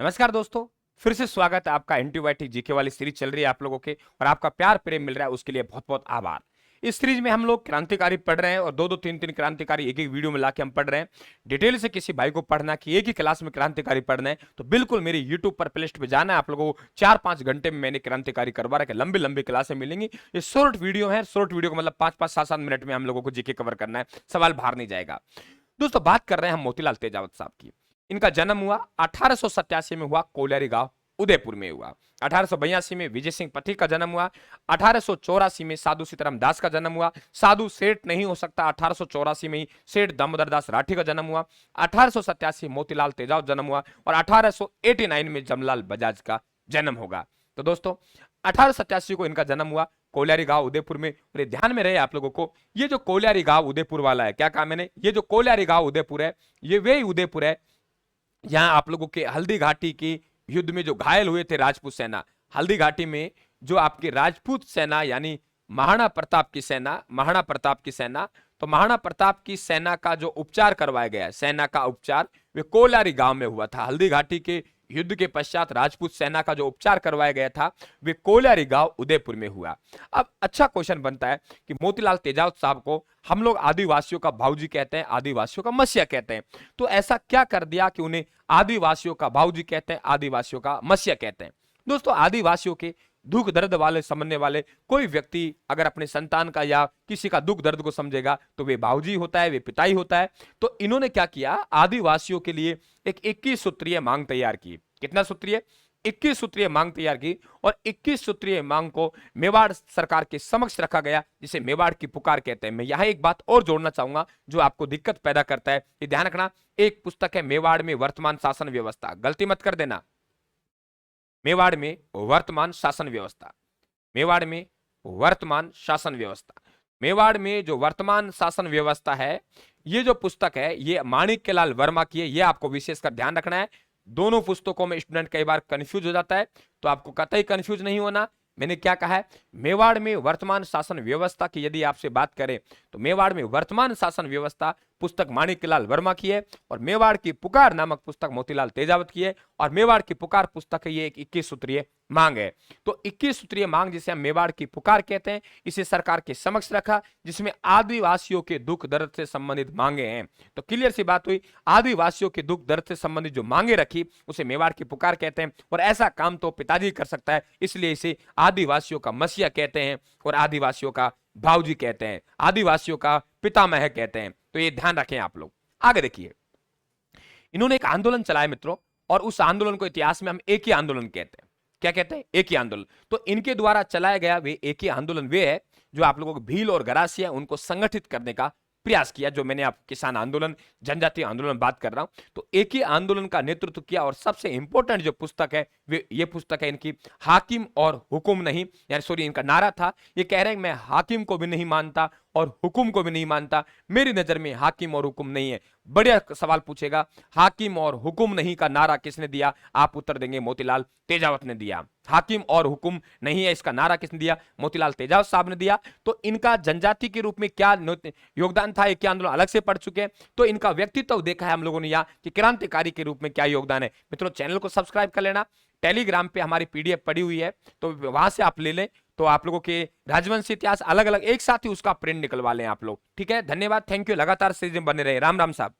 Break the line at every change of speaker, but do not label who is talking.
नमस्कार दोस्तों। फिर से स्वागत है आपका एंटीबायोटिक जीके वाली सीरीज चल रही है आप लोगों के और आपका प्यार प्रेम मिल रहा है उसके लिए बहुत बहुत आभार। इस सीरीज में हम लोग क्रांतिकारी पढ़ रहे हैं और दो दो तीन तीन क्रांतिकारी एक एक वीडियो में लाके हम पढ़ रहे हैं। डिटेल से किसी भाई को पढ़ना कि एक ही क्लास में क्रांतिकारी पढ़ना है तो बिल्कुल मेरे यूट्यूब पर प्लेलिस्ट पे जाना है। आप लोगों को 4-5 घंटे में मैंने क्रांतिकारी करवा रखा है, लंबी लंबी क्लासें मिलेंगी। ये शॉर्ट वीडियो है, शॉर्ट वीडियो को मतलब 5-5 7-7 मिनट में हम लोगों को जीके कवर करना है, सवाल बाहर नहीं जाएगा। दोस्तों बात कर रहे हैं हम मोतीलाल तेजावत साहब की। इनका जन्म हुआ 1887 में हुआ, कोलियारी गांव उदयपुर में हुआ। 1882 में विजय सिंह पथिक का जन्म हुआ। 1884 में साधु सीताराम दास का जन्म हुआ। साधु सेठ नहीं हो सकता, 1884 में ही सेठ दामोदर दास राठी का जन्म हुआ। 1887 मोतीलाल तेजावत जन्म हुआ और 1889 में जमलाल बजाज का जन्म होगा। तो दोस्तों 1887 को इनका जन्म हुआ कोलियारी गांव उदयपुर में। और ये ध्यान में रहे आप लोगों को, ये जो कोलियारी गांव उदयपुर वाला है, क्या कहा मैंने, ये जो कोलियारी गांव उदयपुर है ये वे उदयपुर है यहां आप लोगों के हल्दी घाटी की युद्ध में जो घायल हुए थे राजपूत सेना, हल्दी घाटी में जो आपकी राजपूत सेना यानी महाराणा प्रताप की सेना, महाराणा प्रताप की सेना, तो महाराणा प्रताप की सेना का जो उपचार करवाया गया, सेना का उपचार वे कोलियारी गांव में हुआ था। हल्दी घाटी के युद्ध के पश्चात राजपूत सेना का जो उपचार करवाया गया था वे कोलियारी गांव उदयपुर में हुआ। अब अच्छा क्वेश्चन बनता है कि मोतीलाल तेजावत साहब को हम लोग आदिवासियों का भाऊजी कहते हैं, आदिवासियों का मसीहा कहते हैं, तो ऐसा क्या कर दिया कि उन्हें आदिवासियों का भाऊजी कहते हैं, आदिवासियों का मसीहा कहते हैं। दोस्तों आदिवासियों के दुख दर्द वाले समझने वाले कोई व्यक्ति अगर अपने संतान का या किसी का दुख दर्द को समझेगा तो वे भाऊजी होता है, वे पिताई होता है। तो इन्होंने क्या किया, आदिवासियों के लिए एक 21 सूत्रीय मांग तैयार की। कितना सूत्रीय? 21 सूत्रीय मांग तैयार की और 21 सूत्रीय मांग को मेवाड़ सरकार के समक्ष रखा गया, जिसे मेवाड़ की पुकार कहते हैं। मैं यहां एक बात और जोड़ना चाहूंगा जो आपको दिक्कत पैदा करता है, ये ध्यान रखना। एक पुस्तक है मेवाड़ में वर्तमान शासन व्यवस्था, गलती मत कर देना। मेवाड़ में वर्तमान शासन व्यवस्था, मेवाड़ में वर्तमान शासन व्यवस्था, मेवाड़ में जो वर्तमान शासन व्यवस्था है, ये जो पुस्तक है ये माणिक्यलाल वर्मा की है। ये आपको विशेषकर ध्यान रखना है। दोनों पुस्तकों में स्टूडेंट कई बार कंफ्यूज हो जाता है, तो आपको कतई कंफ्यूज नहीं होना। मैंने क्या कहा है, मेवाड़ में वर्तमान शासन व्यवस्था की यदि आपसे बात करें तो मेवाड़ में वर्तमान शासन व्यवस्था पुस्तक माणिक्यलाल वर्मा की है और मेवाड़ की पुकार नामक पुस्तक मोतीलाल तेजावत की है। और मेवाड़ की पुकार पुस्तक है, ये एक 21 सूत्रीय मांग है। तो 21 सूत्रीय मांग जिसे हम मेवाड़ की पुकार कहते हैं, इसे सरकार के समक्ष रखा, जिसमें आदिवासियों के दुख दर्द से संबंधित मांगे हैं। तो क्लियर सी बात हुई, आदिवासियों के दुख दर्द से संबंधित जो मांगे रखी उसे मेवाड़ की पुकार कहते हैं। और ऐसा काम तो पिताजी कर सकता है, इसलिए इसे आदिवासियों का मसीहा कहते हैं और आदिवासियों का भाऊजी कहते हैं, आदिवासियों का पितामह कहते हैं। तो ये ध्यान रखें आप लोग। आगे देखिए, इन्होंने एक आंदोलन चलाया मित्रों, और उस आंदोलन को इतिहास में हम एक ही आंदोलन कहते हैं। क्या कहते हैं? एक ही आंदोलन। तो इनके द्वारा चलाया गया वे एक ही आंदोलन वे है जो आप लोगों को भील और गरासिया उनको संगठित करने का प्रयास किया। जो मैंने आप किसान आंदोलन, जनजातीय आंदोलन बात कर रहा हूं, तो एक ही आंदोलन का नेतृत्व किया। और सबसे इंपॉर्टेंट जो पुस्तक है वे ये पुस्तक है इनकी, हाकिम और हुकुम नहीं, यानी सॉरी इनका नारा था, ये कह रहे हैं मैं हाकिम को भी नहीं मानता और हुकुम को भी नहीं मानता, मेरी नजर में हाकिम और हुकुम नहीं है। बढ़िया सवाल पूछेगा, हाकिम और हुकुम नहीं का नारा किसने दिया? आप उत्तर देंगे मोतीलाल तेजावत ने दिया। हाकिम और हुकुम नहीं है, इसका नारा किसने दिया? मोतीलाल तेजावत साहब ने दिया। तो इनका जनजाति के रूप में क्या योगदान था, एक आंदोलन अलग से पढ़ चुके हैं। तो इनका व्यक्तित्व देखा है हम लोगों ने यहाँ कि क्रांतिकारी के रूप में क्या योगदान है। मित्रों चैनल को सब्सक्राइब कर लेना, टेलीग्राम पे हमारी पीडीएफ पड़ी हुई है तो वहां से आप ले लें, तो आप लोगों के राजवंश इतिहास अलग अलग एक साथ ही उसका प्रिंट निकलवा लें आप लोग। ठीक है, धन्यवाद, थैंक यू। लगातार सीरीज में बने रहे। राम राम साहब।